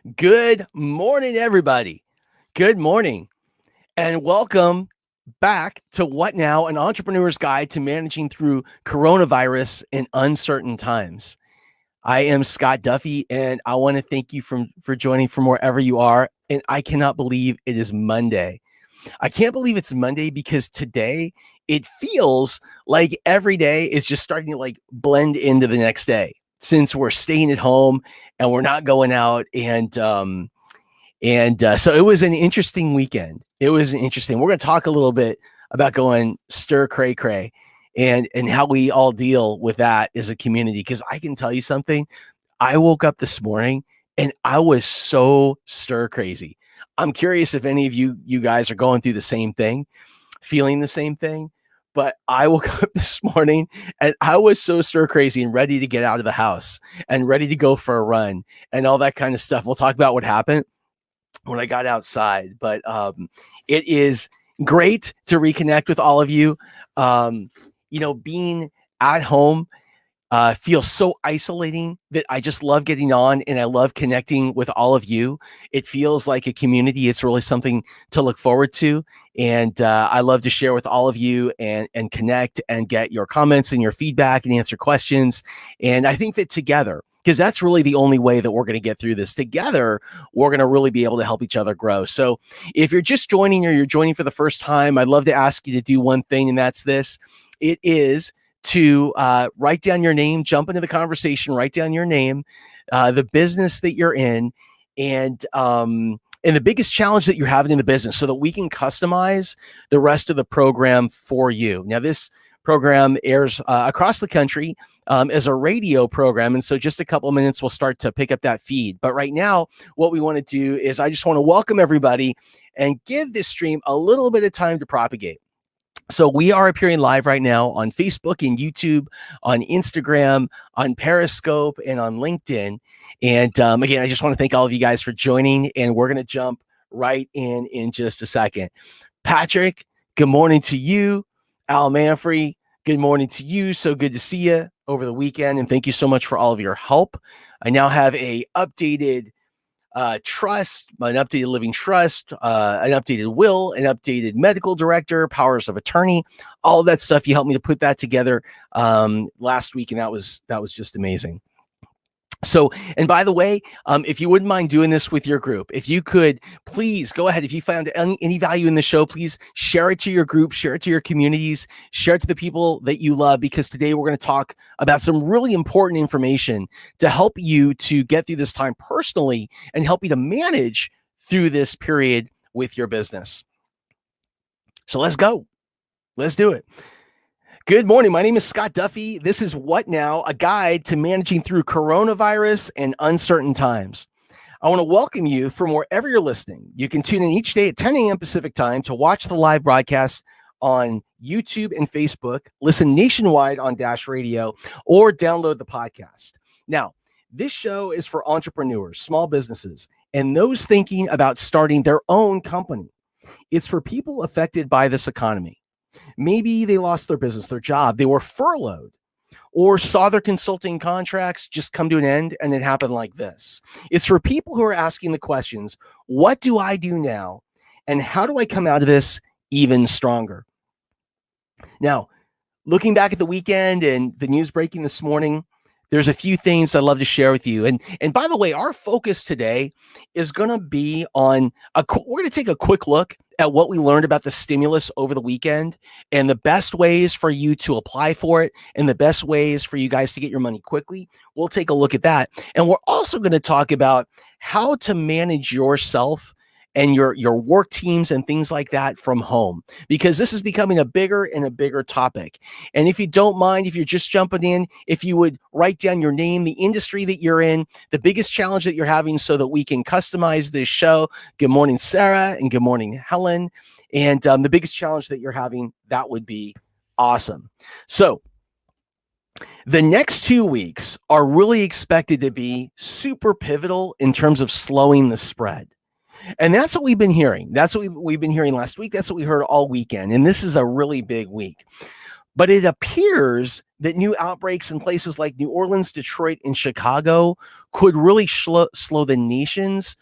Good morning, everybody. Good morning, and welcome back to What Now, an entrepreneur's guide to managing through coronavirus in uncertain times. I am Scott Duffy, and I want to thank you for joining from wherever you are. And I cannot believe it is Monday. I can't believe it's Monday because today it feels like every day is just starting to blend into the next day since we're staying at home and we're not going out. So it was an interesting weekend. It was interesting. We're going to talk a little bit about going stir cray cray and how we all deal with that as a community. Because I can tell you something. I woke up this morning and I was so stir crazy. I'm curious if any of you guys are going through the same thing, feeling the same thing. But I woke up this morning and I was so stir crazy and ready to get out of the house and ready to go for a run and all that kind of stuff. We'll talk about what happened when I got outside, but it is great to reconnect with all of you. Being at home feels so isolating that I just love getting on and I love connecting with all of you. It feels like a community. It's really something to look forward to. And I love to share with all of you and connect and get your comments and your feedback and answer questions. And I think that together, because that's really the only way that we're going to get through this. Together, we're going to really be able to help each other grow. So if you're just joining or you're joining for the first time, I'd love to ask you to do one thing, and that's this. It is to write down your name, jump into the conversation, write down your name, the business that you're in, and the biggest challenge that you're having in the business so that we can customize the rest of the program for you. Now, this program airs across the country as a radio program. And so just a couple of minutes, we'll start to pick up that feed. But right now, what we want to do is I just want to welcome everybody and give this stream a little bit of time to propagate. So we are appearing live right now on Facebook and YouTube, on Instagram, on Periscope, and on LinkedIn. And again, I just want to thank all of you guys for joining. And we're going to jump right in just a second. Patrick, good morning to you. Al Manfrey, good morning to you. So good to see you over the weekend. And thank you so much for all of your help. I now have a updated trust, an updated living trust, an updated will, an updated medical director, powers of attorney, all of that stuff. You helped me to put that together last week. And that was just amazing. So, and by the way, if you wouldn't mind doing this with your group, if you could, please go ahead. If you found any value in the show, please share it to your group, share it to your communities, share it to the people that you love, because today we're going to talk about some really important information to help you to get through this time personally and help you to manage through this period with your business. So let's go. Let's do it. Good morning. My name is Scott Duffy. This is What Now, a guide to managing through coronavirus and uncertain times. I want to welcome you from wherever you're listening. You can tune in each day at 10 a.m. Pacific time to watch the live broadcast on YouTube and Facebook, listen nationwide on Dash Radio, or download the podcast. Now, this show is for entrepreneurs, small businesses, and those thinking about starting their own company. It's for people affected by this economy. Maybe they lost their business, their job, they were furloughed, or saw their consulting contracts just come to an end, and it happened like this. It's for people who are asking the questions, what do I do now? And how do I come out of this even stronger? Now, looking back at the weekend and the news breaking this morning, there's a few things I'd love to share with you. And by the way, our focus today is going to be on we're going to take a quick look at what we learned about the stimulus over the weekend and the best ways for you to apply for it and the best ways for you guys to get your money quickly. We'll take a look at that. And we're also going to talk about how to manage yourself and your work teams and things like that from home, because this is becoming a bigger and a bigger topic. And if you don't mind, if you're just jumping in, if you would write down your name, the industry that you're in, the biggest challenge that you're having so that we can customize this show. Good morning, Sarah, and good morning, Helen. And the biggest challenge that you're having, that would be awesome. So the next 2 weeks are really expected to be super pivotal in terms of slowing the spread. And that's what we've been hearing. That's what we've been hearing last week. That's what we heard all weekend. And this is a really big week. But it appears that new outbreaks in places like New Orleans, Detroit, and Chicago could really slow the nation's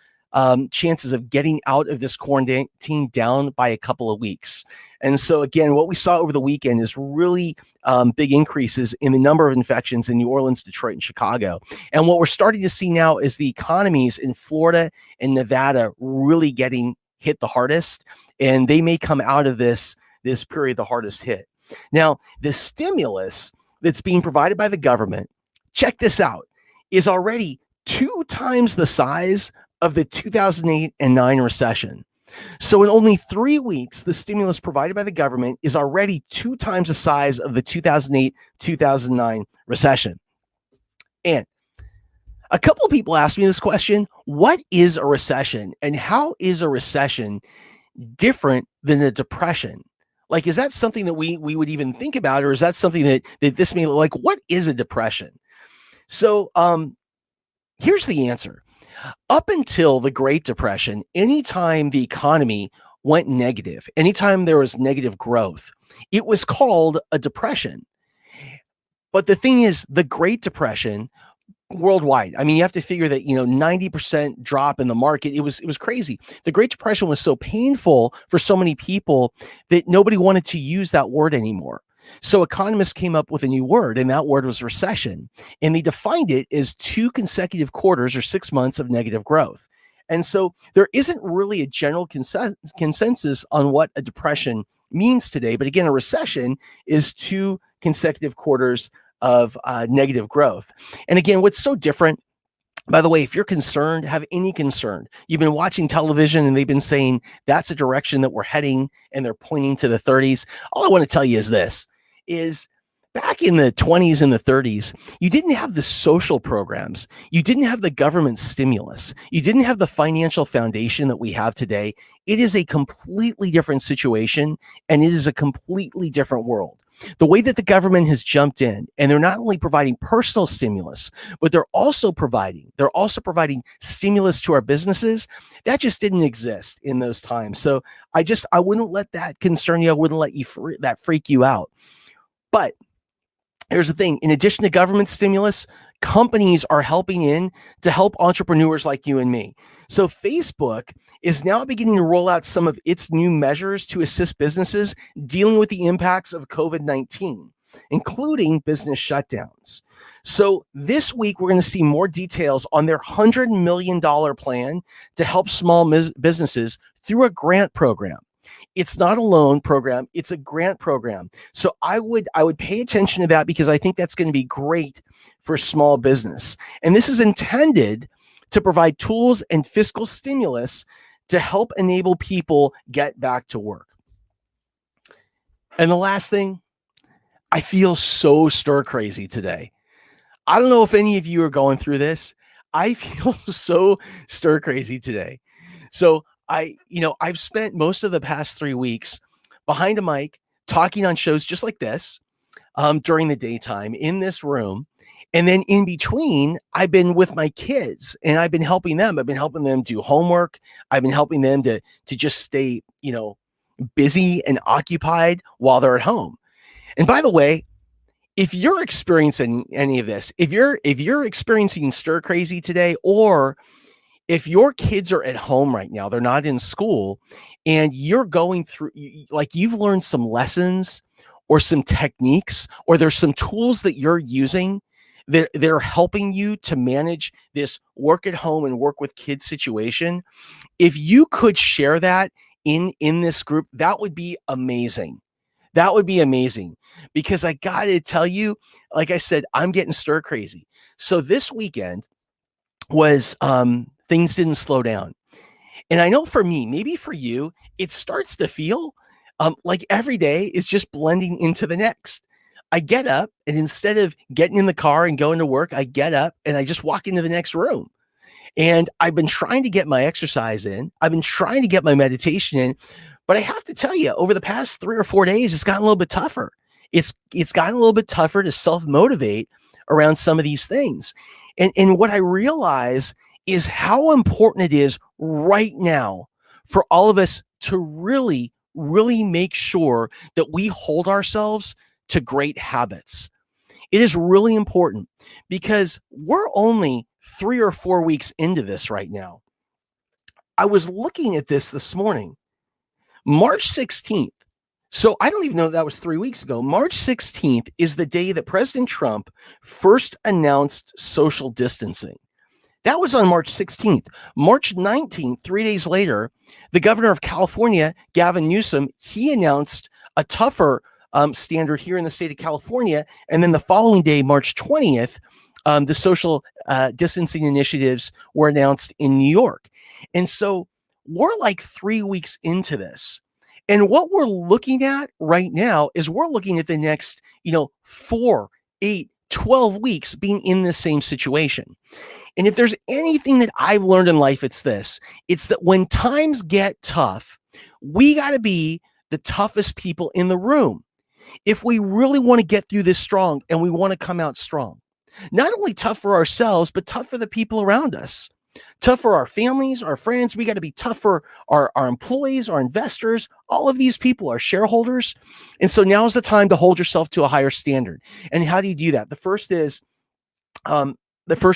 chances of getting out of this quarantine down by a couple of weeks. And so, again, what we saw over the weekend is really big increases in the number of infections in New Orleans, Detroit, and Chicago. And what we're starting to see now is the economies in Florida and Nevada really getting hit the hardest, and they may come out of this period the hardest hit. Now, the stimulus that's being provided by the government, check this out, is already 2 times the size of the 2008 and 9 recession. So in only 3 weeks, the stimulus provided by the government is already 2 times the size of the 2008-2009 recession. And a couple of people asked me this question: what is a recession, and how is a recession different than a depression? Like, is that something that we would even think about, or is that something that this may look like? What is a depression? So here's the answer. Up until the Great Depression, anytime the economy went negative, anytime there was negative growth, it was called a depression. But the thing is, the Great Depression worldwide, I mean, you have to figure that, 90% drop in the market. It was crazy. The Great Depression was so painful for so many people that nobody wanted to use that word anymore. So economists came up with a new word, and that word was recession. And they defined it as 2 consecutive quarters or 6 months of negative growth. And so there isn't really a general consensus on what a depression means today. But again, a recession is 2 consecutive quarters of negative growth. And again, what's so different, by the way, if you're concerned, have any concern, you've been watching television and they've been saying that's a direction that we're heading, and they're pointing to the 30s. All I want to tell you is this, is back in the 20s and the 30s, you didn't have the social programs. You didn't have the government stimulus. You didn't have the financial foundation that we have today. It is a completely different situation, and it is a completely different world. The way that the government has jumped in, and they're not only providing personal stimulus, but they're also providing stimulus to our businesses. That just didn't exist in those times. So I wouldn't let that concern you. I wouldn't let that freak you out. But here's the thing. In addition to government stimulus, companies are helping in to help entrepreneurs like you and me. So Facebook is now beginning to roll out some of its new measures to assist businesses dealing with the impacts of COVID-19, including business shutdowns. So this week, we're going to see more details on their $100 million plan to help small businesses through a grant program. It's not a loan program, it's a grant program. So I would pay attention to that, because I think that's going to be great for small business. And this is intended to provide tools and fiscal stimulus to help enable people get back to work. And the last thing, I feel so stir crazy today. I don't know if any of you are going through this. I feel so stir crazy today. So I've spent most of the past 3 weeks behind a mic talking on shows just like this during the daytime in this room. And then in between, I've been with my kids, and I've been helping them. I've been helping them do homework. I've been helping them to just stay, busy and occupied while they're at home. And by the way, if you're experiencing any of this, if you're experiencing stir crazy today, or if your kids are at home right now, they're not in school, and you're going through, like, you've learned some lessons or some techniques, or there's some tools that you're using that they're helping you to manage this work at home and work with kids situation. If you could share that in this group, that would be amazing. That would be amazing, because I got to tell you, like I said, I'm getting stir crazy. So this weekend was, things didn't slow down. And I know for me, maybe for you, it starts to feel like every day is just blending into the next. I get up, and instead of getting in the car and going to work, I get up and I just walk into the next room. And I've been trying to get my exercise in. I've been trying to get my meditation in. But I have to tell you, over the past 3 or 4 days, it's gotten a little bit tougher. It's gotten a little bit tougher to self-motivate around some of these things. And what I realize is how important it is right now for all of us to really, really make sure that we hold ourselves to great habits. It is really important because we're only 3 or 4 weeks into this right now. I was looking at this morning, March 16th. So I don't even know that was 3 weeks ago. March 16th is the day that President Trump first announced social distancing. That was on March 16th. March 19th, 3 days later, the governor of California, Gavin Newsom, he announced a tougher standard here in the state of California. And then the following day, March 20th, the social distancing initiatives were announced in New York. And so we're like 3 weeks into this. And what we're looking at right now is we're looking at the next, 4, 8, 12 weeks being in the same situation. And if there's anything that I've learned in life, it's this. It's that when times get tough, we got to be the toughest people in the room. If we really want to get through this strong and we want to come out strong, not only tough for ourselves, but tough for the people around us, tough for our families, our friends. We got to be tough for our employees, our investors, all of these people, our shareholders. And so now is the time to hold yourself to a higher standard. And how do you do that? The first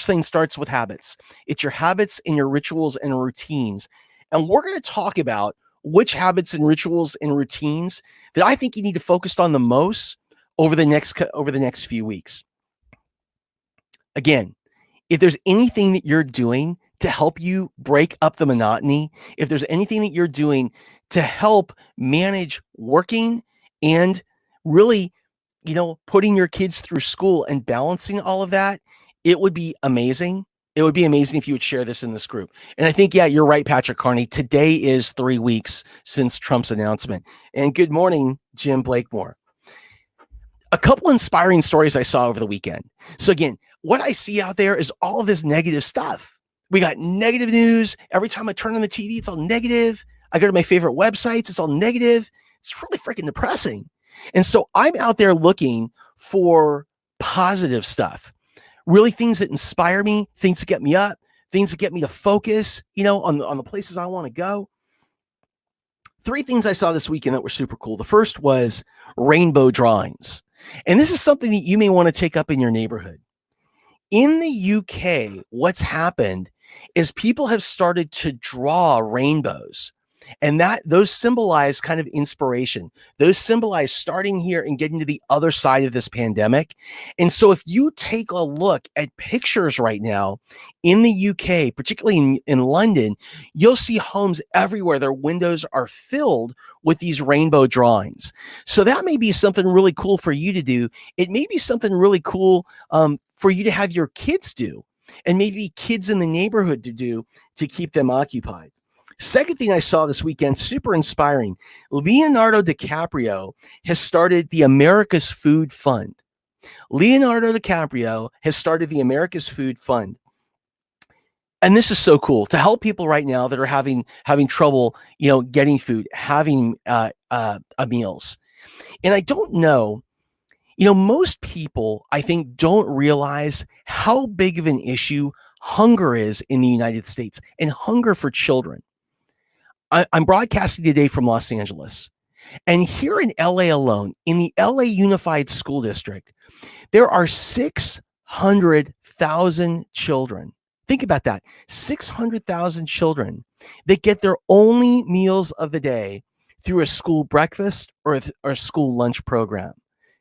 thing starts with habits. It's your habits and your rituals and routines. And we're going to talk about which habits and rituals and routines that I think you need to focus on the most over the next few weeks. Again, if there's anything that you're doing to help you break up the monotony, if there's anything that you're doing to help manage working and really, putting your kids through school and balancing all of that, it would be amazing. It would be amazing if you would share this in this group. And I think, yeah, you're right, Patrick Carney. Today is 3 weeks since Trump's announcement. And good morning, Jim Blakemore. A couple inspiring stories I saw over the weekend. So again, what I see out there is all of this negative stuff. We got negative news. Every time I turn on the TV, it's all negative. I go to my favorite websites, it's all negative. It's really freaking depressing. And so I'm out there looking for positive stuff. Really things that inspire me, things that get me up, things that get me to focus, on the places I want to go. 3 things I saw this weekend that were super cool. The first was rainbow drawings. And this is something that you may want to take up in your neighborhood. In the UK, what's happened is people have started to draw rainbows. And those symbolize kind of inspiration. Those symbolize starting here and getting to the other side of this pandemic. And so if you take a look at pictures right now in the UK, particularly in London, you'll see homes everywhere. Their windows are filled with these rainbow drawings. So that may be something really cool for you to do. It may be something really cool for you to have your kids do, and maybe kids in the neighborhood to do to keep them occupied. Second thing I saw this weekend, super inspiring. Leonardo DiCaprio has started the America's Food Fund. Leonardo DiCaprio has started the America's Food Fund. And this is so cool to help people right now that are having trouble, getting food, having meals. And I don't know, most people, I think, don't realize how big of an issue hunger is in the United States, and hunger for children. I'm broadcasting today from Los Angeles. And here in LA alone, in the LA Unified School District, there are 600,000 children. Think about that. 600,000 children that get their only meals of the day through a school breakfast or a school lunch program.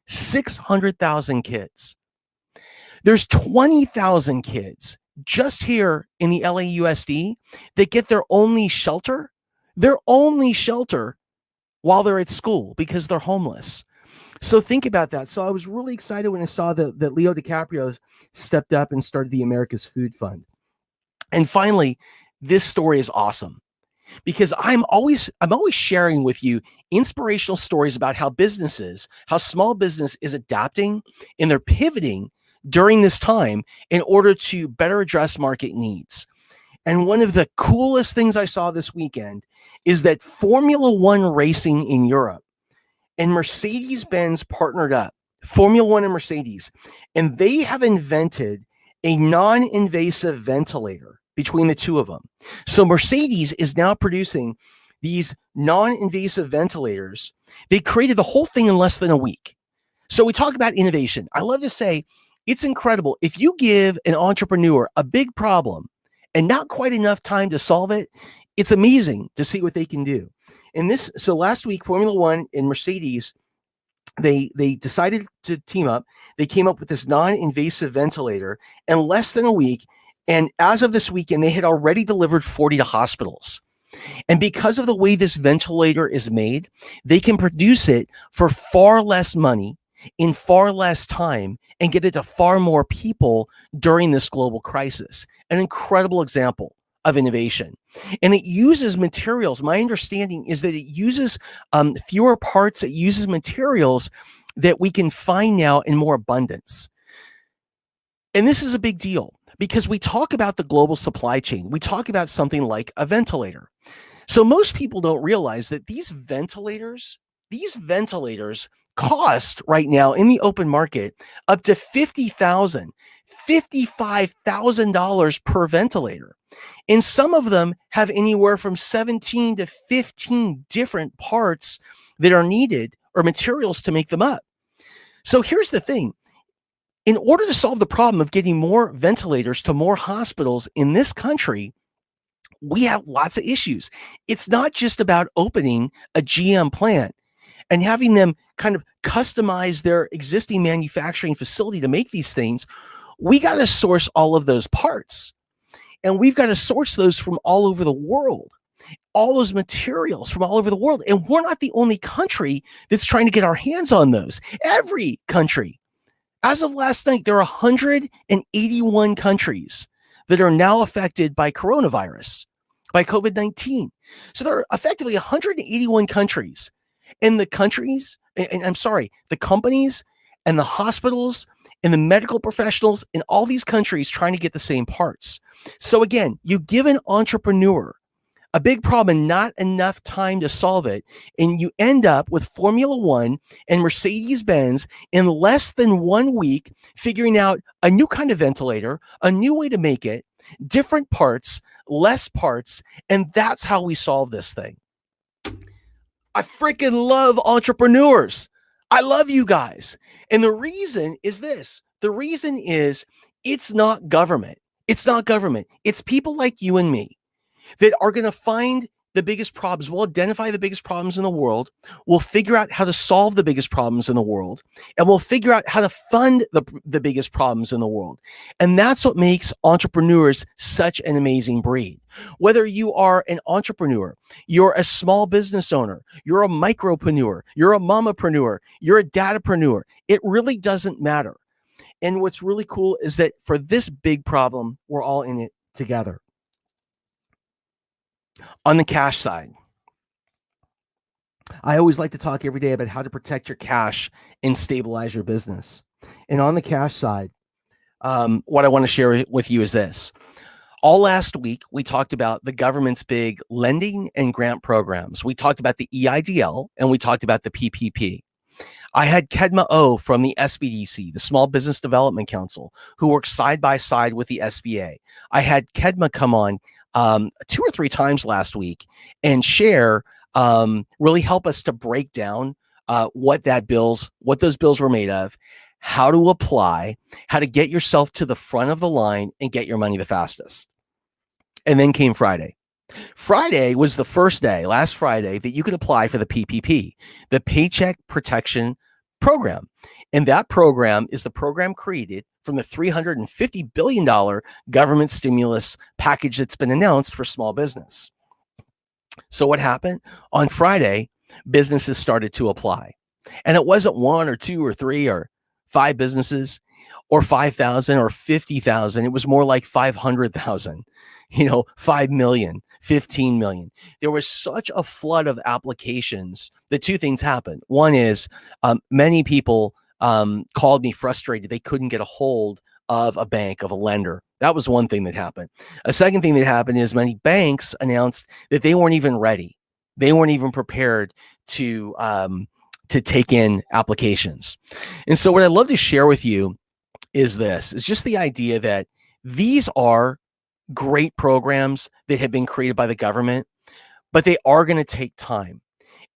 600,000 kids. There's 20,000 kids just here in the LAUSD that get their only shelter while they're at school because they're homeless. So think about that. So I was really excited when I saw that Leo DiCaprio stepped up and started the America's Food Fund. And finally, this story is awesome because I'm always sharing with you inspirational stories about how small business is adapting and they're pivoting during this time in order to better address market needs. And one of the coolest things I saw this weekend is that Formula One racing in Europe and Mercedes-Benz partnered up, Formula One and Mercedes, and they have invented a non-invasive ventilator between the two of them. So Mercedes is now producing these non-invasive ventilators. They created the whole thing in less than a week. So we talk about innovation. I love to say it's incredible. If you give an entrepreneur a big problem and not quite enough time to solve it, it's amazing to see what they can do. And this, so last week, Formula One and Mercedes, they decided to team up. They came up with this non-invasive ventilator in less than a week. And as of this weekend, they had already delivered 40 to hospitals. And because of the way this ventilator is made, they can produce it for far less money in far less time and get it to far more people during this global crisis. An incredible example of innovation. And it uses materials. My understanding is that it uses fewer parts. It uses materials that we can find now in more abundance. And this is a big deal because we talk about the global supply chain. We talk about something like a ventilator. So most people don't realize that these ventilators cost right now in the open market up to $50,000, $55,000 per ventilator. And some of them have anywhere from 17 to 15 different parts that are needed or materials to make them up. So here's the thing. In order to solve the problem of getting more ventilators to more hospitals in this country, we have lots of issues. It's not just about opening a GM plant and having them kind of customize their existing manufacturing facility to make these things. We got to source all of those parts. And we've got to source those from all over the world, all those materials from all over the world. And we're not the only country that's trying to get our hands on those. Every country. As of last night, there are 181 countries that are now affected by coronavirus, by COVID-19. So there are effectively 181 countries. And the companies and the hospitals and the medical professionals in all these countries trying to get the same parts. So again, you give an entrepreneur a big problem and not enough time to solve it, and you end up with Formula One and Mercedes-Benz in less than 1 week figuring out a new kind of ventilator, a new way to make it, different parts, less parts, and that's how we solve this thing. I freaking love entrepreneurs. I love you guys. And the reason is this. The reason is it's not government. It's not government. It's people like you and me that are going to find the biggest problems. We'll identify the biggest problems in the world. We'll figure out how to solve the biggest problems in the world. And we'll figure out how to fund the biggest problems in the world. And that's what makes entrepreneurs such an amazing breed. Whether you are an entrepreneur, you're a small business owner, you're a micropreneur, you're a mamapreneur, you're a datapreneur, it really doesn't matter. And what's really cool is that for this big problem, we're all in it together. On the cash side, I always like to talk every day about how to protect your cash and stabilize your business. And on the cash side, what I want to share with you is this. All last week, we talked about the government's big lending and grant programs. We talked about the EIDL and we talked about the PPP. I had Kedma O from the SBDC, the Small Business Development Council, who works side by side with the SBA. I had Kedma come on 2 or 3 times last week and share, really help us to break down what those bills were made of, how to apply, how to get yourself to the front of the line and get your money the fastest. And then came Friday. Friday was the first day, last Friday, that you could apply for the PPP, the Paycheck Protection Program. And that program is the program created from the $350 billion government stimulus package that's been announced for small business. So what happened? On Friday, businesses started to apply. And it wasn't 1 or 2 or 3 or 5 businesses or 5,000 or 50,000. It was more like 500,000, 5 million, 15 million. There was such a flood of applications that 2 things happened. One is many people called me frustrated. They couldn't get a hold of a bank, of a lender. That was one thing that happened. A second thing that happened is many banks announced that they weren't even ready. They weren't even prepared to take in applications. And so what I'd love to share with you is just the idea that these are great programs that have been created by the government, but they are going to take time.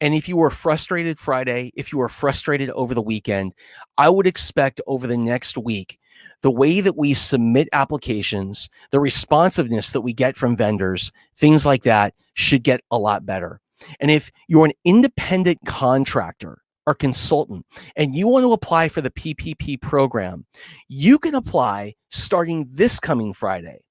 And if you were frustrated Friday, if you were frustrated over the weekend, I would expect over the next week, the way that we submit applications, the responsiveness that we get from vendors, things like that should get a lot better. And if you're an independent contractor or consultant and you want to apply for the PPP program, you can apply starting this coming Friday.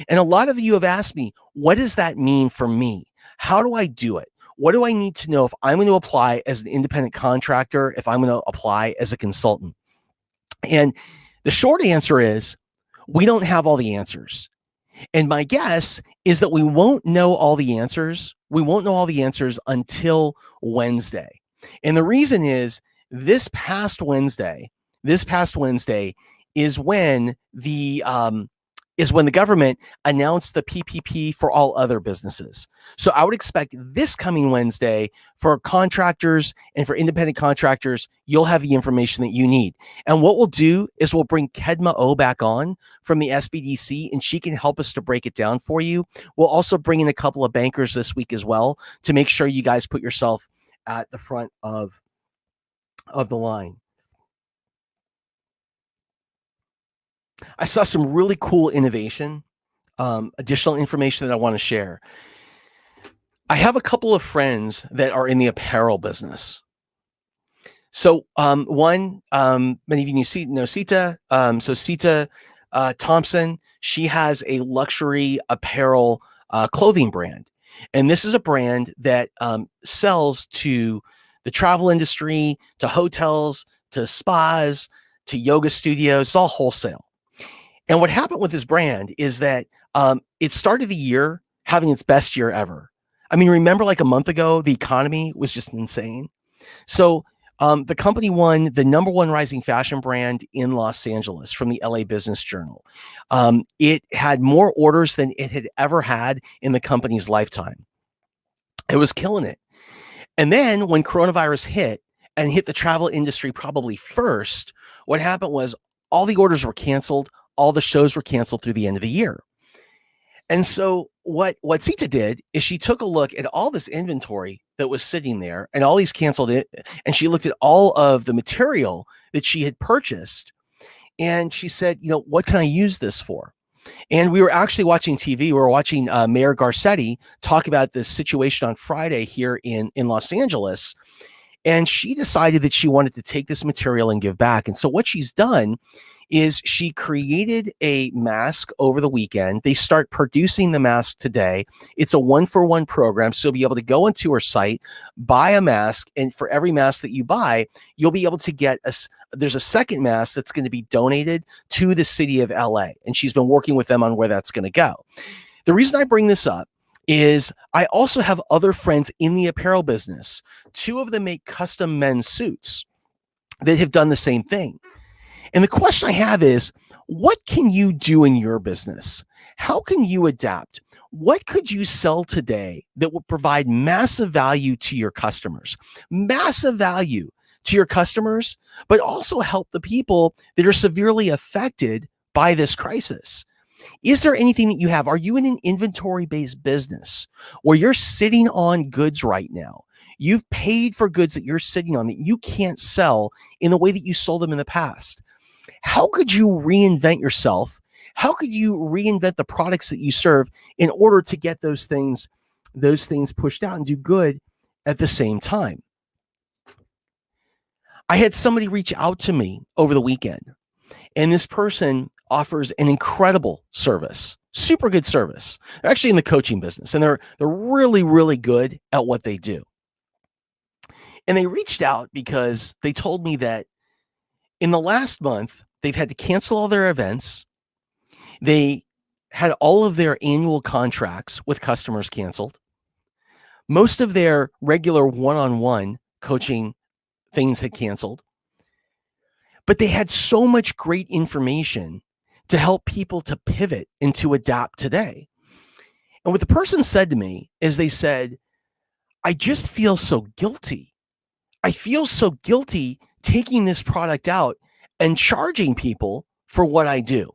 And a lot of you have asked me, what does that mean for me? How do I do it? What do I need to know if I'm going to apply as an independent contractor, if I'm going to apply as a consultant? And the short answer is we don't have all the answers. And my guess is that we won't know all the answers. We won't know all the answers until Wednesday. And the reason is this past Wednesday is when the government announced the PPP for all other businesses. So I would expect this coming Wednesday for contractors and for independent contractors, you'll have the information that you need. And what we'll do is we'll bring Kedma O back on from the SBDC, and she can help us to break it down for you. We'll also bring in a couple of bankers this week as well to make sure you guys put yourself at the front of the line. I saw some really cool innovation, additional information that I want to share. I have a couple of friends that are in the apparel business. So one, many of you know Sita. So Sita Thompson, she has a luxury apparel clothing brand. And this is a brand that sells to the travel industry, to hotels, to spas, to yoga studios. It's all wholesale. And what happened with this brand is that it started the year having its best year ever. I mean, remember like a month ago, the economy was just insane. So the company won the #1 rising fashion brand in Los Angeles from the LA Business Journal. It had more orders than it had ever had in the company's lifetime. It was killing it. And then when coronavirus hit and hit the travel industry probably first, what happened was all the orders were canceled. All the shows were canceled through the end of the year. And so what Sita did is she took a look at all this inventory that was sitting there and all these canceled it. And she looked at all of the material that she had purchased. And she said, what can I use this for? And we were actually watching TV. We were watching Mayor Garcetti talk about the situation on Friday here in Los Angeles. And she decided that she wanted to take this material and give back. And so what she's done is she created a mask over the weekend. They start producing the mask today. It's a 1-for-1 program. So you'll be able to go into her site, buy a mask. And for every mask that you buy, you'll be able to get there's a second mask that's going to be donated to the city of LA. And she's been working with them on where that's going to go. The reason I bring this up is I also have other friends in the apparel business. 2 of them make custom men's suits that have done the same thing. And the question I have is, what can you do in your business? How can you adapt? What could you sell today that would provide massive value to your customers? Massive value to your customers, but also help the people that are severely affected by this crisis. Is there anything that you have? Are you in an inventory-based business where you're sitting on goods right now? You've paid for goods that you're sitting on that you can't sell in the way that you sold them in the past. How could you reinvent yourself? How could you reinvent the products that you serve in order to get those things pushed out and do good at the same time? I had somebody reach out to me over the weekend, and this person offers an incredible service, super good service. They're actually in the coaching business, and they're really, really good at what they do. And they reached out because they told me that in the last month, they've had to cancel all their events. They had all of their annual contracts with customers canceled. Most of their regular one-on-one coaching things had canceled. But they had so much great information to help people to pivot and to adapt today. And what the person said to me is they said, I just feel so guilty. I feel so guilty taking this product out and charging people for what I do.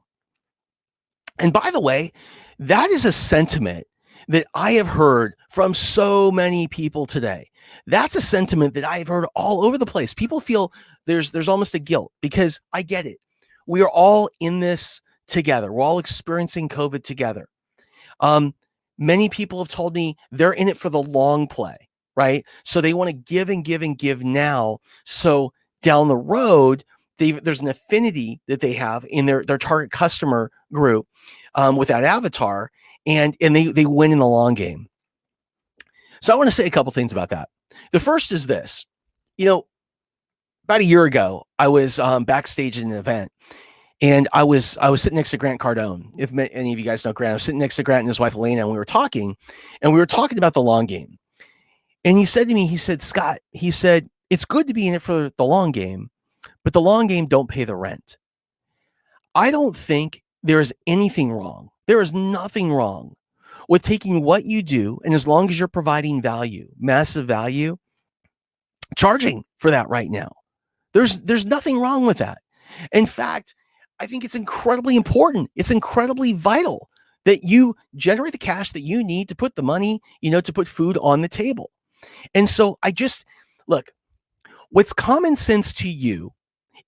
And by the way, that is a sentiment that I have heard from so many people today. That's a sentiment that I've heard all over the place. People feel there's almost a guilt, because I get it. We are all in this together. We're all experiencing COVID together. Um, Many people have told me they're in it for the long play, right? So they want to give and give and give now. So down the road, there's an affinity that they have in their target customer group with that avatar, and they win in the long game. So I want to say a couple things about that. The first is this. About a year ago, I was backstage at an event, and I was sitting next to Grant Cardone. If any of you guys know Grant, I was sitting next to Grant and his wife Elena, and we were talking about the long game. And he said to me, he said, Scott, he said, it's good to be in it for the long game, but the long game don't pay the rent. I don't think there is anything wrong. There is nothing wrong with taking what you do, and as long as you're providing value, massive value, charging for that right now. There's nothing wrong with that. In fact, I think it's incredibly important. It's incredibly vital that you generate the cash that you need to put the money, to put food on the table. And so look, what's common sense to you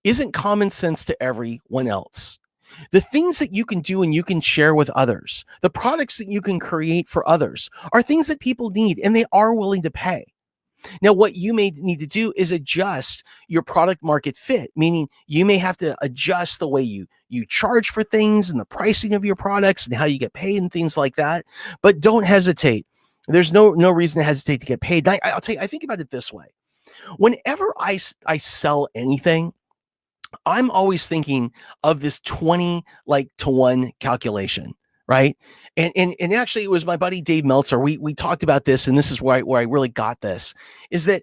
isn't common sense to everyone else. The things that you can do and you can share with others, the products that you can create for others, are things that people need, and they are willing to pay. Now, what you may need to do is adjust your product market fit, meaning you may have to adjust the way you charge for things and the pricing of your products and how you get paid and things like that. But don't hesitate. There's no reason to hesitate to get paid. I'll tell you, I think about it this way. Whenever I sell anything, I'm always thinking of this 20 to 1 calculation, right? And actually, it was my buddy Dave Meltzer. We talked about this, and this is where I really got this, is that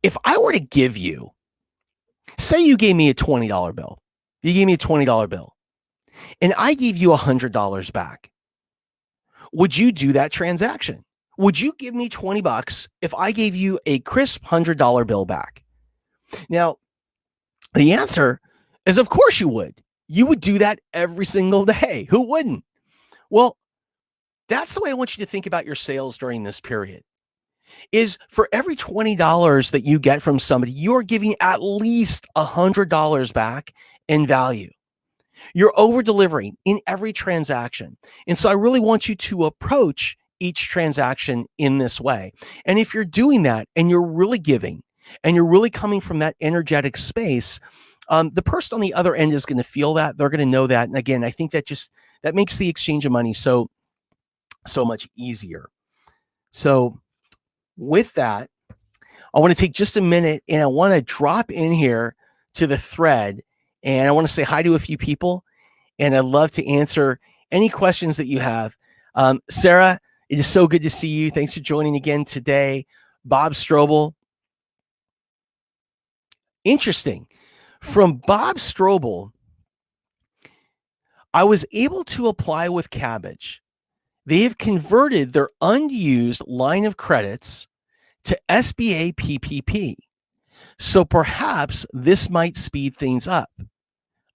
if I were to give you, say you gave me a $20 bill, you gave me a $20 bill, and I gave you $100 back, would you do that transaction? Would you give me $20 if I gave you a crisp $100 bill back? Now, the answer is, of course you would. You would do that every single day. Who wouldn't? Well, that's the way I want you to think about your sales during this period. Is for every $20 that you get from somebody, you're giving at least $100 back in value. You're over delivering in every transaction. And so I really want you to approach each transaction in this way. And if you're doing that and you're really giving and you're really coming from that energetic space, the person on the other end is going to feel that. They're going to know that. And again, I think that makes the exchange of money so much easier. So with that, I want to take just a minute and I want to drop in here to the thread, and I want to say hi to a few people, and I'd love to answer any questions that you have. Sarah, it is so good to see you. Thanks for joining again today. Bob Strobel. Interesting. From Bob Strobel, I was able to apply with Cabbage. They have converted their unused line of credits to SBA PPP. So perhaps this might speed things up.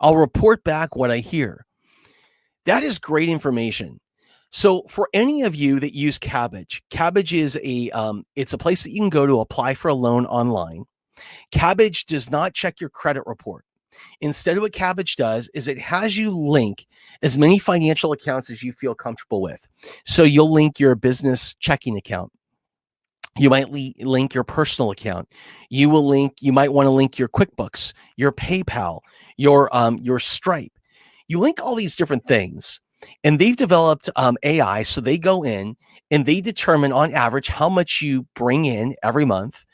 I'll report back what I hear. That is great information. So for any of you that use Cabbage, Cabbage is it's a place that you can go to apply for a loan online. Cabbage does not check your credit report. Instead, what Cabbage does is it has you link as many financial accounts as you feel comfortable with. So you'll link your business checking account. You might link your personal account. You might want to link your QuickBooks, your PayPal, your Stripe. You link all these different things, and they've developed AI. So they go in and they determine on average how much you bring in every month,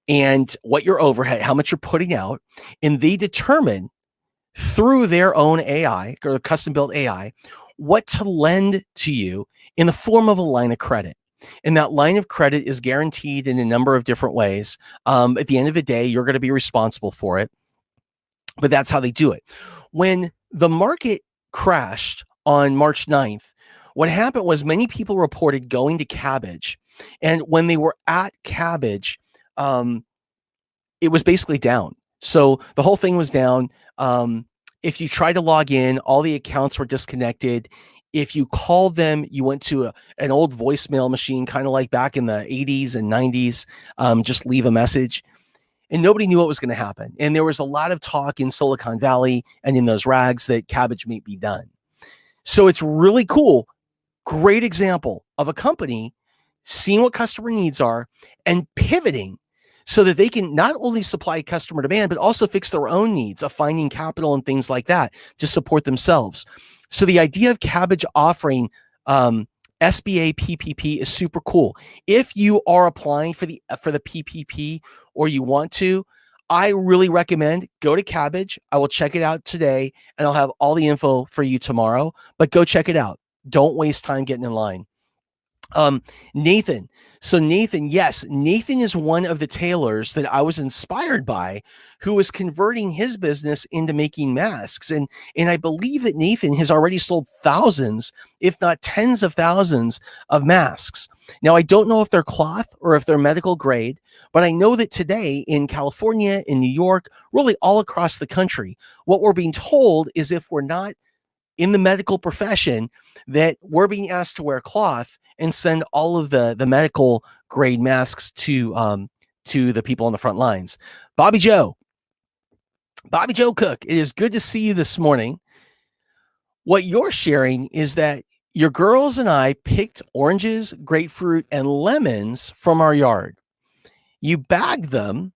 and what your overhead, how much you're putting out, and they determine through their own AI or custom built AI what to lend to you in the form of a line of credit. And that line of credit is guaranteed in a number of different ways. At the end of the day, you're going to be responsible for it, but that's how they do it. When the market crashed on March 9th, what happened was many people reported going to Cabbage, and when they were at Cabbage, it was basically down. So the whole thing was down. If you tried to log in, all the accounts were disconnected. If you called them, you went to an old voicemail machine, kind of like back in the 80s and 90s, just leave a message. And nobody knew what was going to happen. And there was a lot of talk in Silicon Valley and in those rags that cabbage might be done. So it's really cool. Great example of a company seeing what customer needs are and pivoting so that they can not only supply customer demand, but also fix their own needs of finding capital and things like that to support themselves. So the idea of Cabbage offering SBA PPP is super cool. If you are applying for the PPP or you want to, I really recommend go to Cabbage. I will check it out today and I'll have all the info for you tomorrow, but go check it out. Don't waste time getting in line. Nathan. So Nathan, yes, Nathan is one of the tailors that I was inspired by, who was converting his business into making masks. And I believe that Nathan has already sold thousands, if not tens of thousands of masks. Now, I don't know if they're cloth or if they're medical grade, but I know that today in California, in New York, really all across the country, what we're being told is if we're not in the medical profession, that we're being asked to wear cloth and send all of the medical grade masks to the people on the front lines. Bobby Joe Cook, it is good to see you this morning. What you're sharing is that your girls and I picked oranges, grapefruit, and lemons from our yard. You bagged them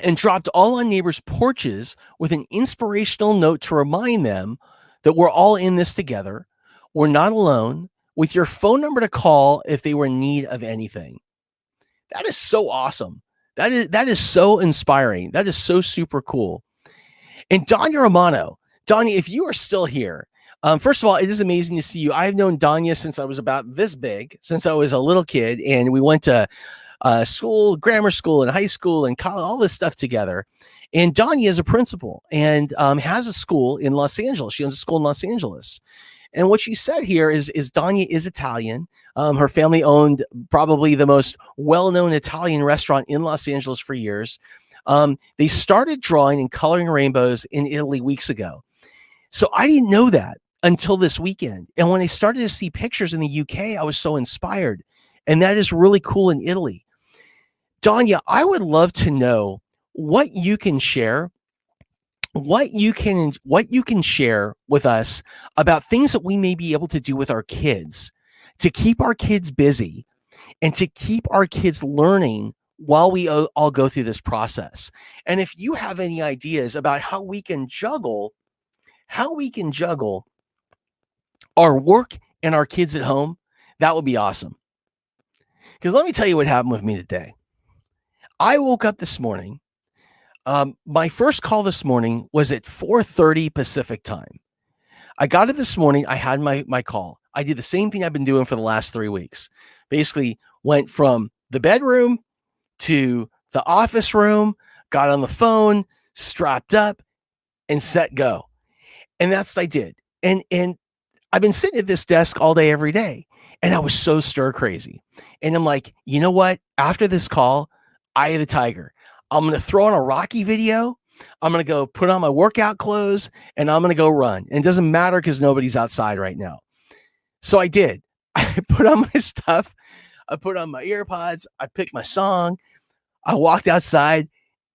and dropped all on neighbors' porches with an inspirational note to remind them that we're all in this together. We're not alone, with your phone number to call if they were in need of anything. That is so awesome. That is so inspiring. That is so super cool. And Danya Romano, Danya, if you are still here, first of all, it is amazing to see you. I've known Danya since I was about this big, since I was a little kid, and we went to school, grammar school, and high school, and college, all this stuff together. And Danya is a principal and has a school in Los Angeles. She owns a school in Los Angeles. And what she said here is Danya is Italian. Her family owned probably the most well-known Italian restaurant in Los Angeles for years. They started drawing and coloring rainbows in Italy weeks ago. So I didn't know that until this weekend. And when I started to see pictures in the UK, I was so inspired. And that is really cool in Italy. Danya, I would love to know what you can share, what you can share with us about things that we may be able to do with our kids to keep our kids busy and to keep our kids learning while we all go through this process. And if you have any ideas about how we can juggle our work and our kids at home, that would be awesome. Because let me tell you what happened with me today. I woke up this morning. My first call this morning was at 4:30 Pacific time. I got it this morning. I had my call. I did the same thing I've been doing for the last 3 weeks. Basically went from the bedroom to the office room, got on the phone, strapped up, and set go. And that's what I did. And I've been sitting at this desk all day, every day. And I was so stir crazy. And I'm like, you know what? After this call, Eye of the Tiger. I'm going to throw on a Rocky video. I'm going to go put on my workout clothes and I'm going to go run. And it doesn't matter because nobody's outside right now. So I did. I put on my stuff. I put on my earpods. I picked my song. I walked outside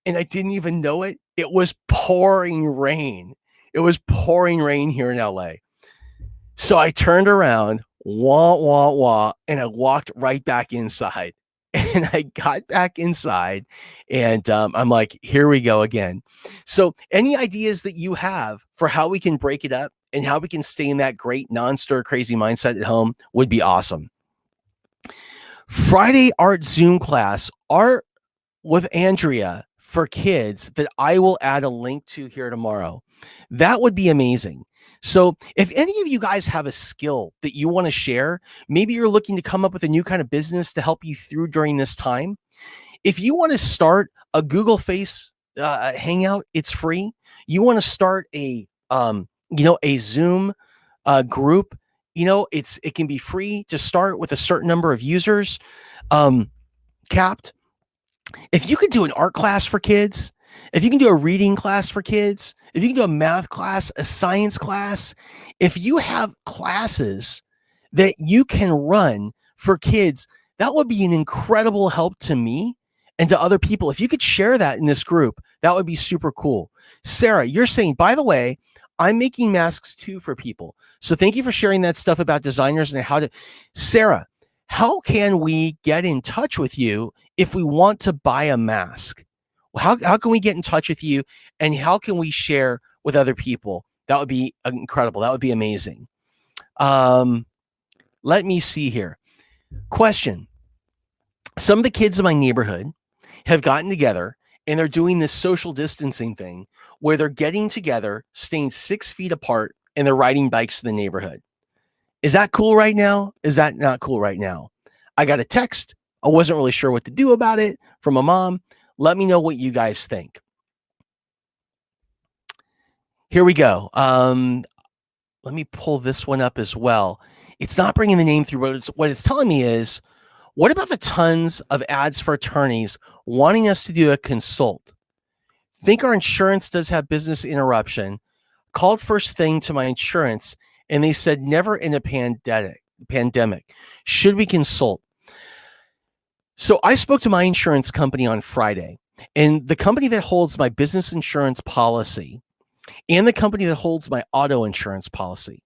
and I didn't even know it. It was pouring rain. It was pouring rain here in LA. So I turned around, wah, wah, wah, and I walked right back inside. And I got back inside and I'm like, here we go again. So any ideas that you have for how we can break it up and how we can stay in that great non-stir crazy mindset at home would be awesome. Friday art Zoom class, art with Andrea for kids, that I will add a link to here tomorrow. That would be amazing. So if any of you guys have a skill that you want to share, maybe you're looking to come up with a new kind of business to help you through during this time. If you want to start a Google Face Hangout, it's free. You want to start a Zoom group, it can be free to start with a certain number of users, capped. If you could do an art class for kids, if you can do a reading class for kids, if you can do a math class, a science class, if you have classes that you can run for kids, that would be an incredible help to me and to other people. If you could share that in this group, that would be super cool. Sarah, you're saying, by the way, I'm making masks too for people. So thank you for sharing that stuff about designers and how to. Sarah, how can we get in touch with you if we want to buy a mask? How can we get in touch with you, and how can we share with other people? That would be incredible. That would be amazing. Let me see here. Question. Some of the kids in my neighborhood have gotten together and they're doing this social distancing thing where they're getting together, staying 6 feet apart, and they're riding bikes in the neighborhood. Is that cool right now? Is that not cool right now? I got a text. I wasn't really sure what to do about it from a mom. Let me know what you guys think. Here we go. Let me pull this one up as well. It's not bringing the name through, but what it's telling me is, what about the tons of ads for attorneys wanting us to do a consult? Think our insurance does have business interruption. Called first thing to my insurance, and they said never in a pandemic. Should we consult? So I spoke to my insurance company on Friday, and the company that holds my business insurance policy and the company that holds my auto insurance policy.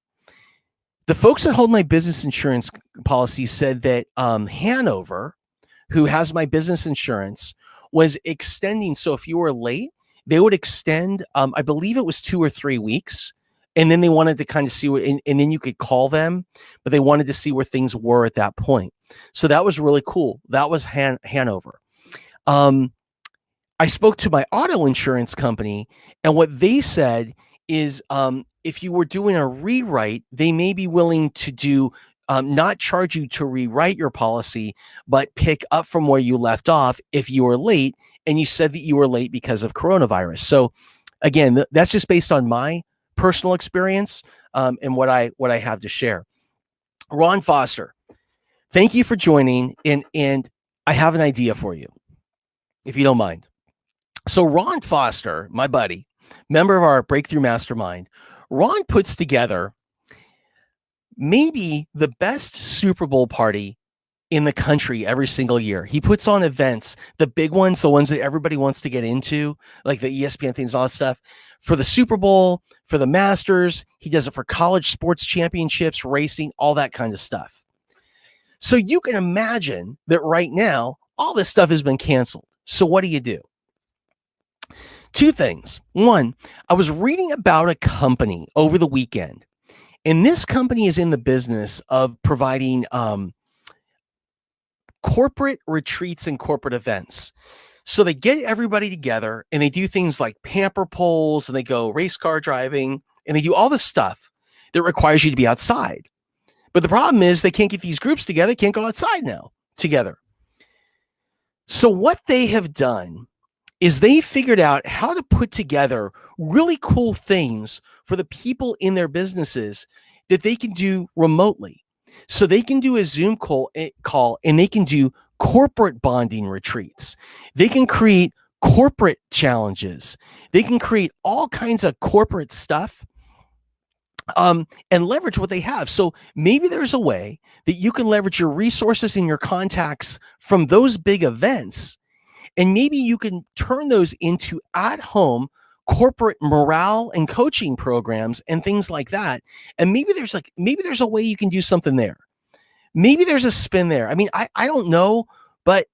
The folks that hold my business insurance policy said that Hanover, who has my business insurance, was extending. So if you were late, they would extend, I believe it was 2 or 3 weeks. And then they wanted to kind of see what, and then you could call them, but they wanted to see where things were at that point. So that was really cool. That was Hanover. I spoke to my auto insurance company, and what they said is if you were doing a rewrite, they may be willing to do not charge you to rewrite your policy, but pick up from where you left off if you were late, and you said that you were late because of coronavirus. So again, that's just based on my personal experience and what I have to share. Ron Foster, thank you for joining, and I have an idea for you, if you don't mind. So Ron Foster, my buddy, member of our Breakthrough Mastermind, Ron puts together maybe the best Super Bowl party in the country every single year. He puts on events, the big ones, the ones that everybody wants to get into, like the ESPN things, all that stuff, for the Super Bowl, for the Masters. He does it for college sports championships, racing, all that kind of stuff. So you can imagine that right now, all this stuff has been canceled. So what do? 2 things. One, I was reading about a company over the weekend, and this company is in the business of providing corporate retreats and corporate events. So they get everybody together and they do things like pamper polls, and they go race car driving, and they do all this stuff that requires you to be outside. But the problem is they can't get these groups together, can't go outside now together. So what they have done is they figured out how to put together really cool things for the people in their businesses that they can do remotely. So they can do a Zoom call and they can do corporate bonding retreats. They can create corporate challenges. They can create all kinds of corporate stuff and leverage what they have. So maybe there's a way that you can leverage your resources and your contacts from those big events, and maybe you can turn those into at-home corporate morale and coaching programs and things like that. And maybe there's a way you can do something there. Maybe there's a spin there. I mean, I don't know, but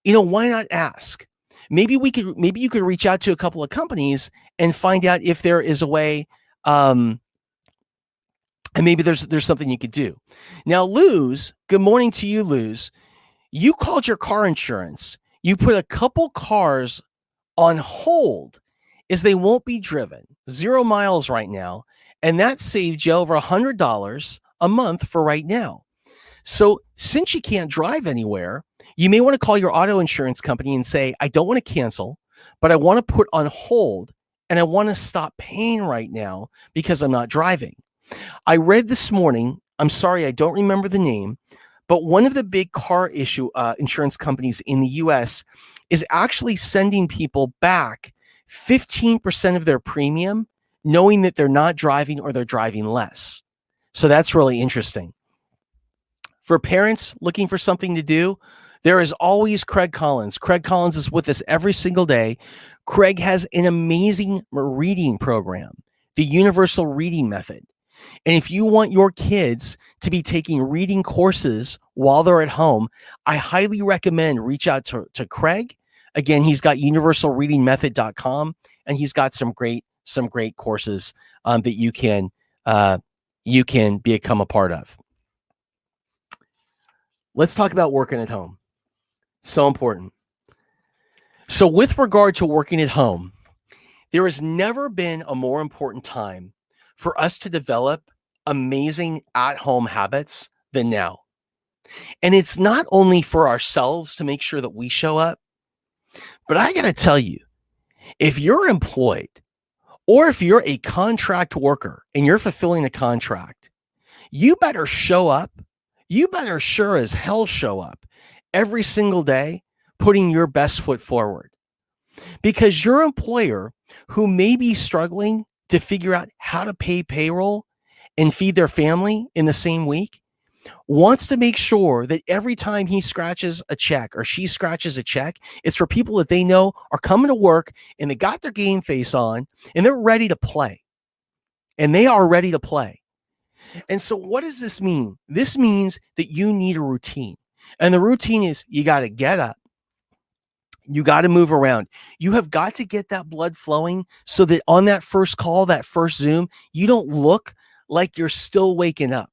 why not ask? Maybe you could reach out to a couple of companies and find out if there is a way, and maybe there's something you could do. Now, Luz, good morning to you, Luz. You called your car insurance. You put a couple cars on hold as they won't be driven, 0 miles right now, and that saved you over $100 a month for right now. So since you can't drive anywhere, you may want to call your auto insurance company and say, I don't want to cancel, but I want to put on hold, and I want to stop paying right now because I'm not driving. I read this morning, I'm sorry, I don't remember the name, but one of the big car insurance companies in the US is actually sending people back 15% of their premium, knowing that they're not driving or they're driving less. So that's really interesting. For parents looking for something to do, there is always Craig Collins. Craig Collins is with us every single day. Craig has an amazing reading program, the Universal Reading Method. And if you want your kids to be taking reading courses while they're at home, I highly recommend reach out to Craig. Again, he's got universalreadingmethod.com, and he's got some great courses that you can become a part of. Let's talk about working at home. So important. So with regard to working at home, there has never been a more important time for us to develop amazing at-home habits than now. And it's not only for ourselves to make sure that we show up, but I got to tell you, if you're employed or if you're a contract worker and you're fulfilling a contract, you better show up. You better sure as hell show up every single day, putting your best foot forward. Because your employer, who may be struggling to figure out how to pay payroll and feed their family in the same week, wants to make sure that every time he scratches a check or she scratches a check, it's for people that they know are coming to work and they got their game face on and they're ready to play. And they are ready to play. And so what does this mean? This means that you need a routine. And the routine is you got to get up. You got to move around. You have got to get that blood flowing so that on that first call, that first Zoom, you don't look like you're still waking up,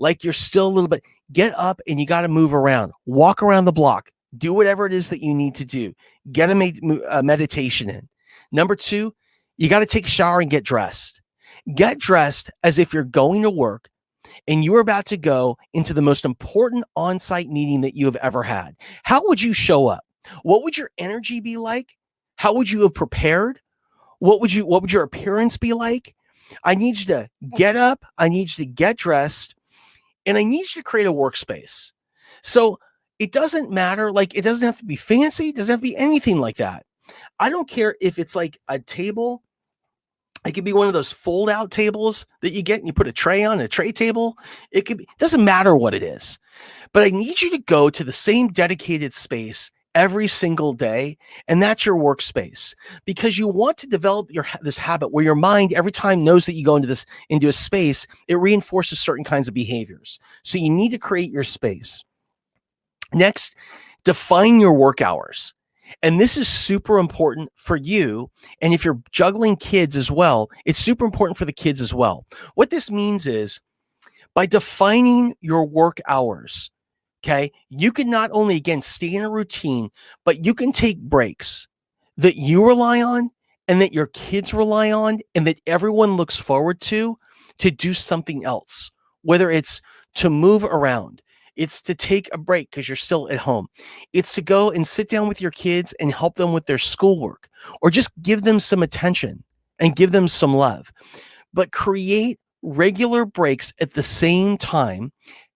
like you're still a little bit. Get up and you got to move around. Walk around the block. Do whatever it is that you need to do. Get a meditation in. Number 2, you got to take a shower and get dressed. Get dressed as if you're going to work and you're about to go into the most important on-site meeting that you have ever had. How would you show up? What would your energy be like? How would you have prepared? What would your appearance be like? I need you to get up. I need you to get dressed, and I need you to create a workspace. So it doesn't matter. Like, it doesn't have to be fancy. It doesn't have to be anything like that. I don't care if it's like a table. It could be one of those fold out tables that you get and you put a tray on, a tray table. It doesn't matter what it is, but I need you to go to the same dedicated space every single day. And that's your workspace, because you want to develop this habit where your mind every time knows that you go into a space, it reinforces certain kinds of behaviors. So you need to create your space. Next, define your work hours. And this is super important for you. And if you're juggling kids as well, it's super important for the kids as well. What this means is by defining your work hours, okay, you can not only, again, stay in a routine, but you can take breaks that you rely on and that your kids rely on and that everyone looks forward to do something else, whether it's to move around. It's to take a break because you're still at home. It's to go and sit down with your kids and help them with their schoolwork, or just give them some attention and give them some love. But create regular breaks at the same time.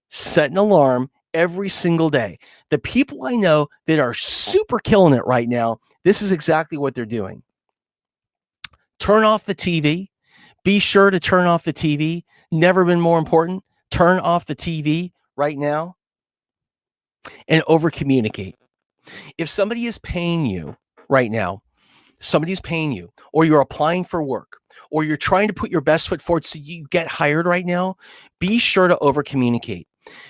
Set an alarm every single day. The people I know that are super killing it right now, this is exactly what they're doing. Turn off the TV. Be sure to turn off the TV. Never been more important. Turn off the TV right now and over communicate. If somebody is paying you right now, somebody's paying you, or you're applying for work, or you're trying to put your best foot forward so you get hired right now, be sure to over communicate.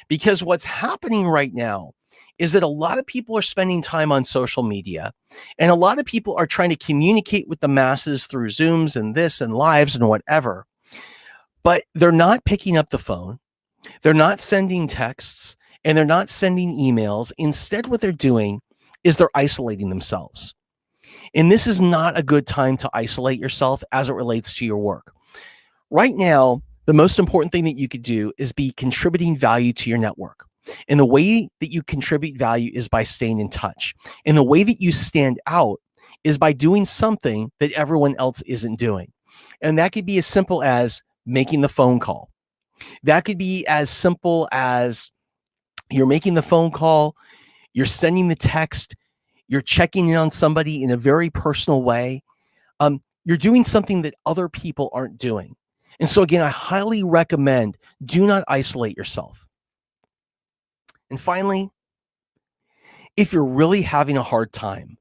Because what's happening right now is that a lot of people are spending time on social media, and a lot of people are trying to communicate with the masses through Zooms and this and lives and whatever, but they're not picking up the phone. They're not sending texts and they're not sending emails. Instead, what they're doing is they're isolating themselves. And this is not a good time to isolate yourself as it relates to your work. Right now, the most important thing that you could do is be contributing value to your network. And the way that you contribute value is by staying in touch. And the way that you stand out is by doing something that everyone else isn't doing. And that could be as simple as making the phone call. That could be as simple as you're making the phone call, you're sending the text, you're checking in on somebody in a very personal way. You're doing something that other people aren't doing. And so again, I highly recommend do not isolate yourself. And finally, if you're really having a hard time,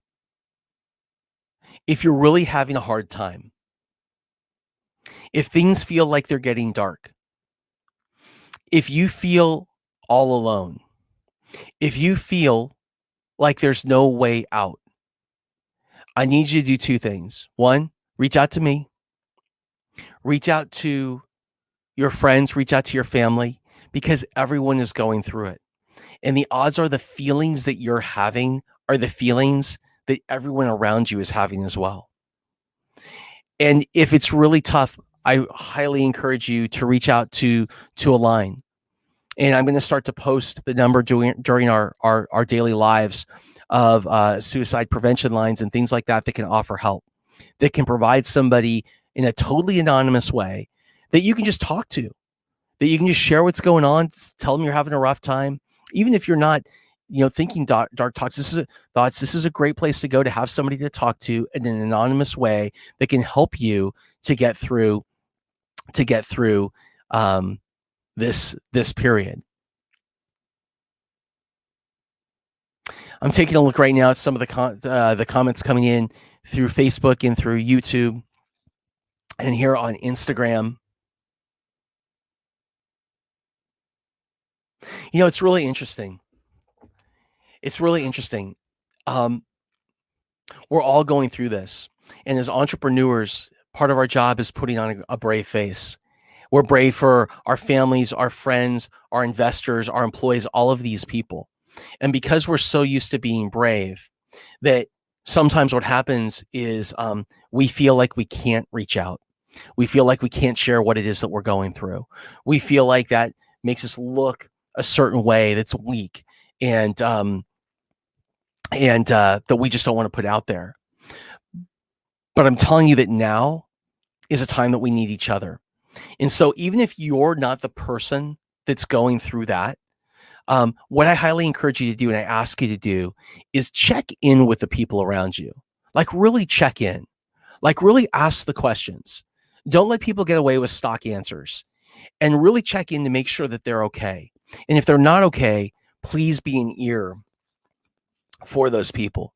if you're really having a hard time, if things feel like they're getting dark, if you feel all alone, if you feel like there's no way out, I need you to do two things. One, reach out to me, reach out to your friends, reach out to your family, because everyone is going through it. And the odds are the feelings that you're having are the feelings that everyone around you is having as well. And if it's really tough, I highly encourage you to reach out to a line. And I'm going to start to post the number during our daily lives of suicide prevention lines and things like that that can offer help, that can provide somebody in a totally anonymous way that you can just talk to, that you can just share what's going on, tell them you're having a rough time. Even if you're not, thinking dark thoughts, this is a great place to go to have somebody to talk to in an anonymous way that can help you to get through this period. I'm taking a look right now at some of the comments coming in through Facebook and through YouTube and here on Instagram. It's really interesting. We're all going through this. And as entrepreneurs, part of our job is putting on a brave face. We're brave for our families, our friends, our investors, our employees, all of these people. And because we're so used to being brave, that sometimes what happens is we feel like we can't reach out. We feel like we can't share what it is that we're going through. We feel like that makes us look a certain way that's weak and that we just don't want to put out there. But I'm telling you that now is a time that we need each other. And so even if you're not the person that's going through that, what I highly encourage you to do and I ask you to do is check in with the people around you. Like really check in. Like really ask the questions. Don't let people get away with stock answers. And really check in to make sure that they're okay. And if they're not okay, please be an ear for those people.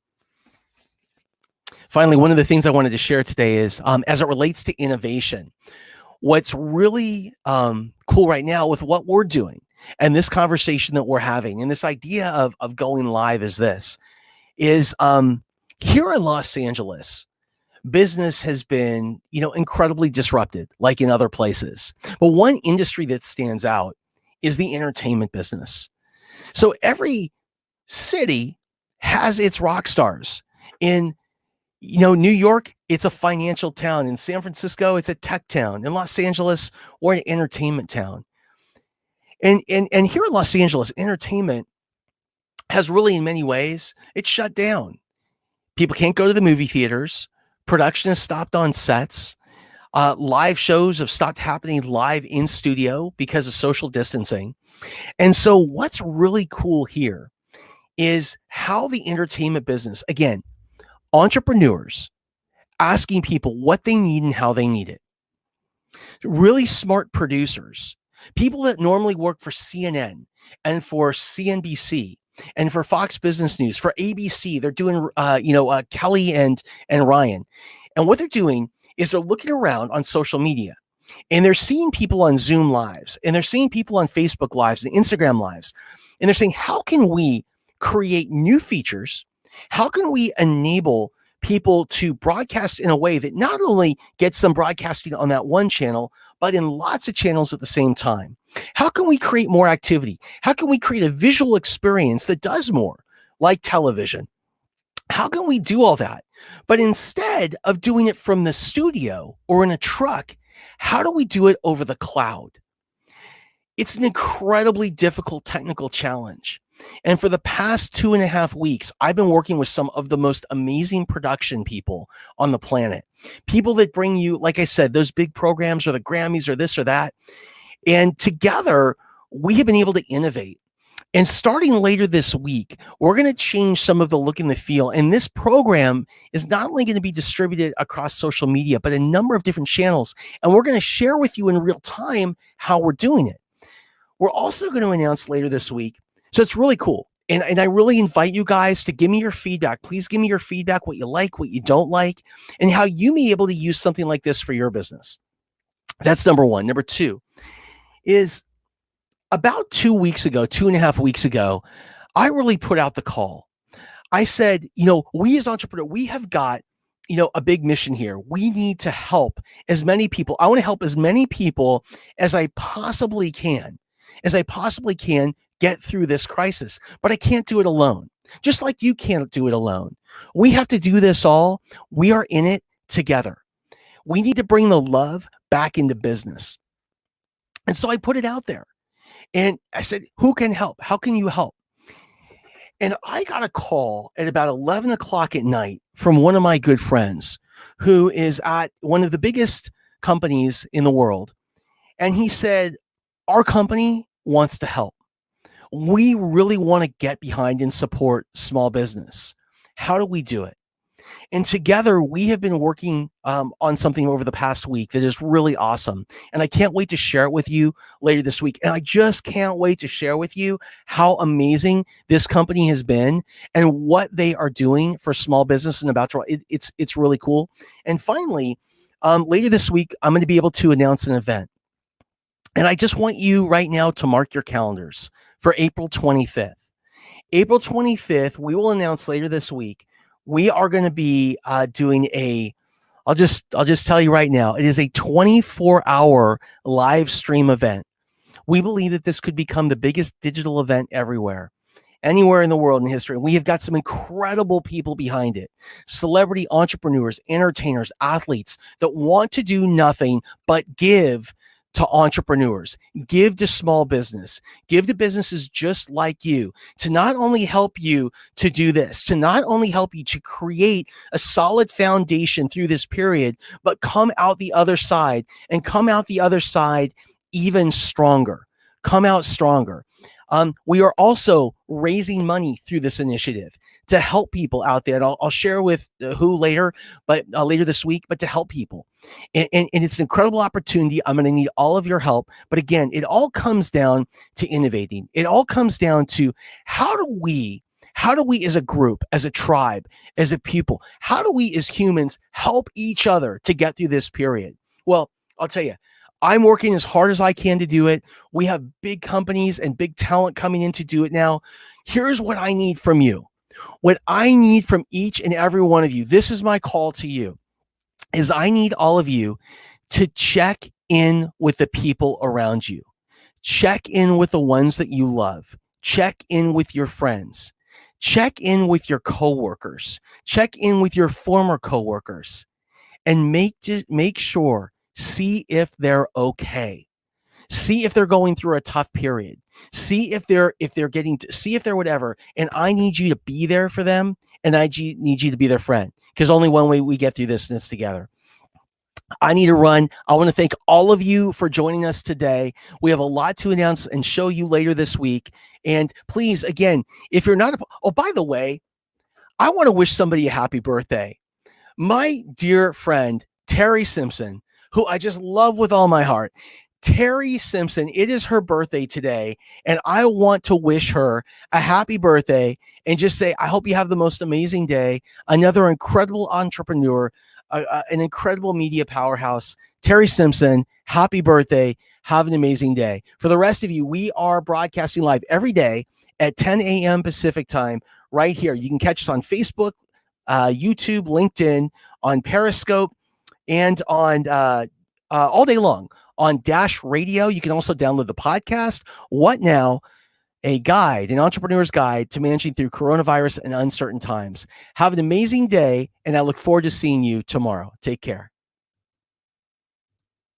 Finally, one of the things I wanted to share today is as it relates to innovation, what's really cool right now with what we're doing and this conversation that we're having and this idea of going live is here in Los Angeles, business has been, incredibly disrupted like in other places. But one industry that stands out is the entertainment business. So every city has its rock stars. In New York, it's a financial town. In San Francisco, it's a tech town. In Los Angeles, we're an entertainment town. And here in Los Angeles, entertainment has really, in many ways, it's shut down. People can't go to the movie theaters. Production has stopped on sets. Live shows have stopped happening live in studio because of social distancing. And so what's really cool here is how the entertainment business, again, entrepreneurs asking people what they need and how they need it. Really smart producers, people that normally work for CNN and for CNBC and for Fox Business News, for ABC. They're doing, Kelly and Ryan. And what they're doing is they're looking around on social media and they're seeing people on Zoom lives and they're seeing people on Facebook lives and Instagram lives. And they're saying, how can we create new features? How can we enable people to broadcast in a way that not only gets them broadcasting on that one channel, but in lots of channels at the same time? How can we create more activity? How can we create a visual experience that does more, like television? How can we do all that? But instead of doing it from the studio or in a truck, how do we do it over the cloud? It's an incredibly difficult technical challenge. And for the past 2.5 weeks, I've been working with some of the most amazing production people on the planet. People that bring you, like I said, those big programs or the Grammys or this or that. And together, we have been able to innovate And starting later this week, we're going to change some of the look and the feel. And this program is not only going to be distributed across social media, but a number of different channels. And we're going to share with you in real time how we're doing it. We're also going to announce later this week. So it's really cool. And I really invite you guys to give me your feedback. Please give me your feedback, what you like, what you don't like, and how you may be able to use something like this for your business. That's number one. Number two is about 2 weeks ago, 2.5 weeks ago, I really put out the call. I said, we as entrepreneurs, we have got, a big mission here. We need to help as many people. I want to help as many people as I possibly can get through this crisis, but I can't do it alone. Just like you can't do it alone. We have to do this all. We are in it together. We need to bring the love back into business. And so I put it out there and I said, who can help? How can you help? And I got a call at about 11 o'clock at night from one of my good friends who is at one of the biggest companies in the world. And he said, our company wants to help. We really want to get behind and support small business. How do we do it? And together we have been working on something over the past week that is really awesome. And I can't wait to share it with you later this week. And I just can't wait to share with you how amazing this company has been and what they are doing for small business and about to. It's really cool. And finally, later this week, I'm going to be able to announce an event. And I just want you right now to mark your calendars for April 25th. April 25th, we will announce later this week. We are going to be doing I'll just tell you right now, it is a 24-hour live stream event. We believe that this could become the biggest digital event anywhere in the world in history. We have got some incredible people behind it. Celebrity entrepreneurs, entertainers, athletes that want to do nothing but give to entrepreneurs, give to small business, give to businesses just like you, to not only help you to do this, to not only help you to create a solid foundation through this period, but come out the other side even stronger. Come out stronger. We are also raising money through this initiative to help people out there. And I'll share with who later, but later this week, but to help people. And it's an incredible opportunity. I'm going to need all of your help. But again, it all comes down to innovating. It all comes down to how do we as a group, as a tribe, as a people, how do we as humans help each other to get through this period? Well, I'll tell you, I'm working as hard as I can to do it. We have big companies and big talent coming in to do it now. Here's what I need from you. What I need from each and every one of you, this is my call to you, is I need all of you to check in with the people around you. Check in with the ones that you love. Check in with your friends. Check in with your coworkers. Check in with your former coworkers. And make sure, see if they're okay. See if they're going through a tough period. See if they're whatever. And I need you to be there for them. And I need you to be their friend, because only one way we get through this, and it's together. I need to run. I want to thank all of you for joining us today. We have a lot to announce and show you later this week. And please, again, if you're not, by the way, I want to wish somebody a happy birthday. My dear friend, Terry Simpson, who I just love with all my heart. Terry Simpson, it is her birthday today, and I want to wish her a happy birthday and just say, I hope you have the most amazing day. Another incredible entrepreneur, an incredible media powerhouse. Terry Simpson, happy birthday. Have an amazing day. For the rest of you, we are broadcasting live every day at 10 a.m. Pacific time right here. You can catch us on Facebook, YouTube, LinkedIn, on Periscope, and on all day long on Dash Radio. You can also download the podcast, What Now? An entrepreneur's guide to managing through coronavirus and uncertain times. Have an amazing day, and I look forward to seeing you tomorrow. Take care.